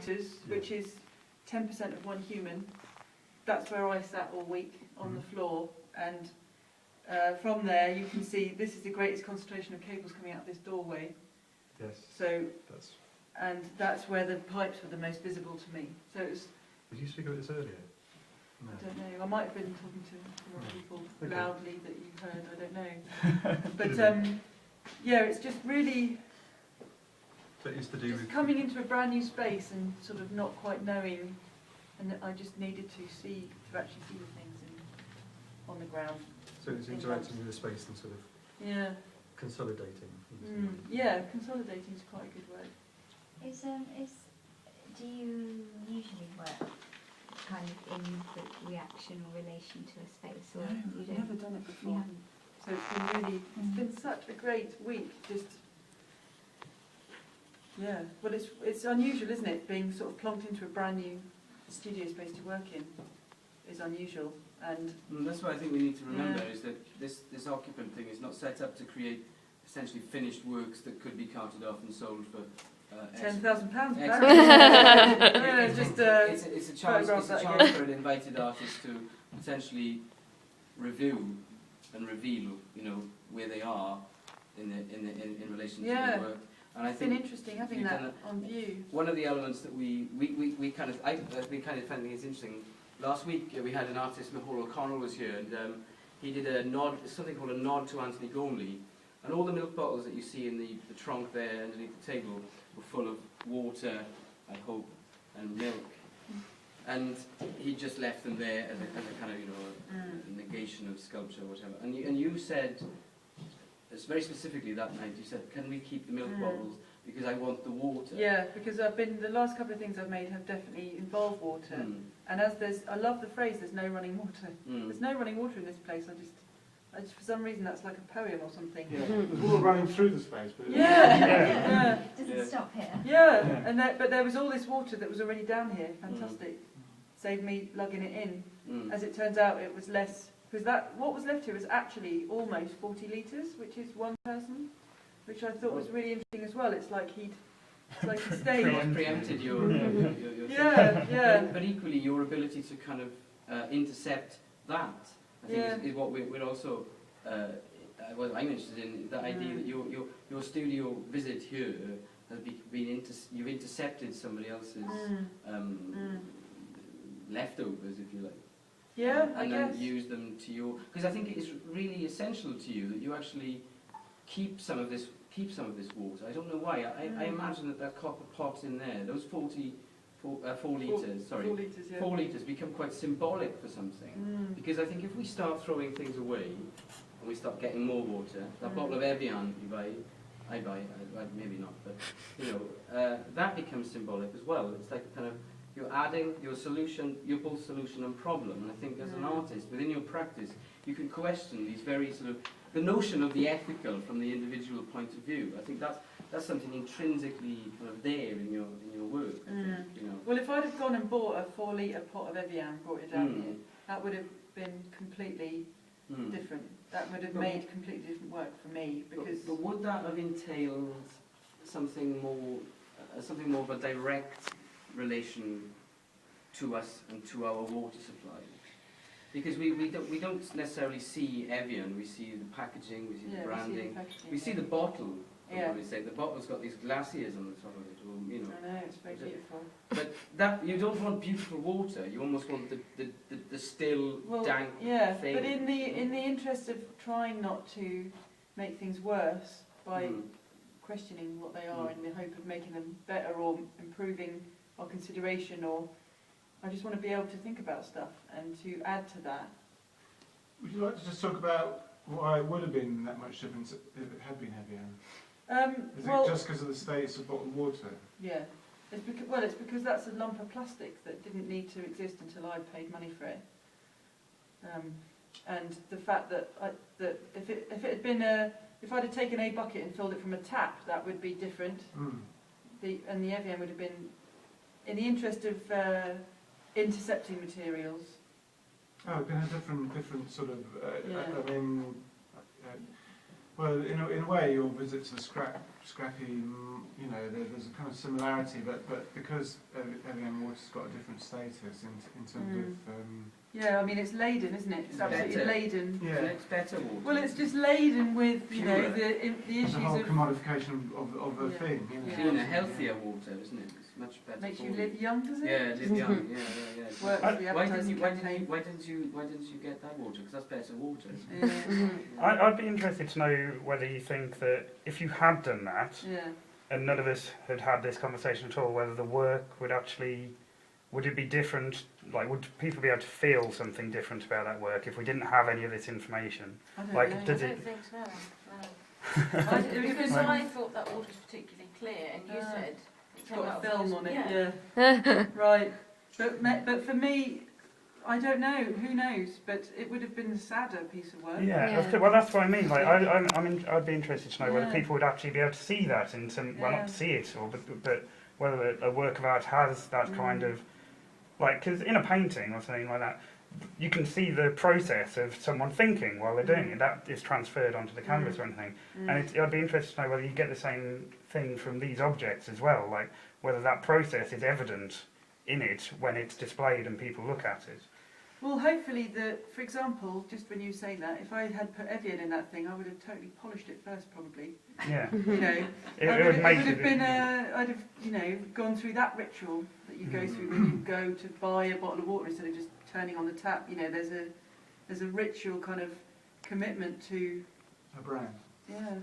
meters, which is 10% of one human. That's where I sat all week on the floor, and from there you can see this is the greatest concentration of cables coming out this doorway. Yes. So, that's where the pipes were the most visible to me. So it was. Did you speak about this earlier? No. I don't know. I might have been talking to more people loudly that you heard. I don't know. But yeah, it's just really. That is to do with coming into a brand new space and sort of not quite knowing, and I just needed to actually see the things on the ground. So it's interacting with the space and sort of consolidating. Yeah, consolidating is quite a good word. Do you usually work kind of in the reaction or relation to a space, or no, you I've never done it before? So it's been really, it's been such a great week. Just well, it's unusual, isn't it? Being sort of plonked into a brand new studio space to work in is unusual, and that's what I think we need to remember is that this occupant thing is not set up to create essentially finished works that could be counted off and sold for £10,000. It's a chance for an invited artist to potentially review and reveal, where they are in relation to their work. And I think it's been interesting having that on view. One of the elements that we kind of finding is interesting. Last week we had an artist, Mahor O'Connell, was here, and he did something called a nod to Anthony Gormley. And all the milk bottles that you see in the trunk there underneath the table were full of water, I hope, and milk. And he just left them there as a kind of, negation of sculpture or whatever. And you said, very specifically that night, you said, can we keep the milk bottles because I want the water? Yeah, because the last couple of things I've made have definitely involved water. And I love the phrase, there's no running water. There's no running water in this place. I just, for some reason, that's like a poem or something. Yeah, there's water running through the space. But it doesn't stop here. Yeah, and but there was all this water that was already down here. Fantastic. Saved me lugging it in. As it turns out, it was less, because what was left here was actually almost 40 litres, which is one person, which I thought was really interesting as well. It's like he stayed. Preempted your But equally, your ability to kind of intercept that, I think, is what we're also, what I'm interested in, the idea that your studio visit here has been you've intercepted somebody else's leftovers, if you like. Yeah, and then use them to your, because I think it is really essential to you that you actually keep some of this water. I don't know why. I imagine that copper pot in there, those 4 litres, sorry, 4 litres, 4 litres become quite symbolic for something. Because I think if we start throwing things away and we start getting more water, that bottle of Evian you buy, I buy, maybe not, but that becomes symbolic as well. It's like kind of, you're adding your solution, you're both solution and problem. And I think as an artist, within your practice, you can question these very sort of, the notion of the ethical from the individual point of view. I think that's something intrinsically kind of there in your work. I think, Well, if I'd have gone and bought a 4 litre pot of Evian and brought it down here, that would have been completely different. That would have made completely different work for me. Because but would that have entailed something more of a direct relation to us and to our water supply? Because we don't necessarily see Evian, we see the packaging, we see the branding, we see the bottle. Say the bottle's got these glaciers on the top of it, or, I know, it's very beautiful. But that, you don't want beautiful water, you almost want the still, dank thing. But in the interest of trying not to make things worse by questioning what they are in the hope of making them better or improving our consideration, or I just want to be able to think about stuff and to add to that. Would you like to just talk about why it would have been that much difference if it had been heavier? Is it just because of the status of bottled water? Yeah, it's because that's a lump of plastic that didn't need to exist until I paid money for it. And the fact that if it had been if I'd have taken a bucket and filled it from a tap, that would be different. And the Evian would have been, in the interest of intercepting materials. Oh, it'd been a different sort of. I mean, well, in a way, your visits are scrappy. There's a kind of similarity, but because water's got a different status in terms of. Yeah, I mean it's laden, isn't it? It's absolutely laden. Yeah, it's better water. Well, it's just laden with the issues the whole of commodification of a thing. You know? Cleaner, healthier water, isn't it? It's much better. Makes you live young, does it? Yeah, live young. Yeah. Why didn't you get that water? Because that's better water. I'd be interested to know whether you think that if you had done that, and none of us had this conversation at all, whether the work would it be different? Like, would people be able to feel something different about that work if we didn't have any of this information? I don't like, know. does I it? don't think so. Because I thought that water was particularly clear, and you said It's got a film on it. Yeah. Yeah. Right. But for me, I don't know. Who knows? But it would have been a sadder piece of work. Yeah. Well, that's what I mean. Like, I'd be interested to know whether people would actually be able to see that in some. Well, not see it, but whether a work of art has that kind of. Like, because in a painting or something like that, you can see the process of someone thinking while they're doing it. That is transferred onto the canvas or anything. And I'd be interested to know whether you get the same thing from these objects as well. Like, whether that process is evident in it when it's displayed and people look at it. Well, hopefully, for example, just when you say that, if I had put Evian in that thing, I would have totally polished it first, probably. Yeah. You know, it would have been I'd have, gone through that ritual that you go through when you go to buy a bottle of water instead of just turning on the tap. You know, there's a ritual kind of commitment to a brand. Yeah.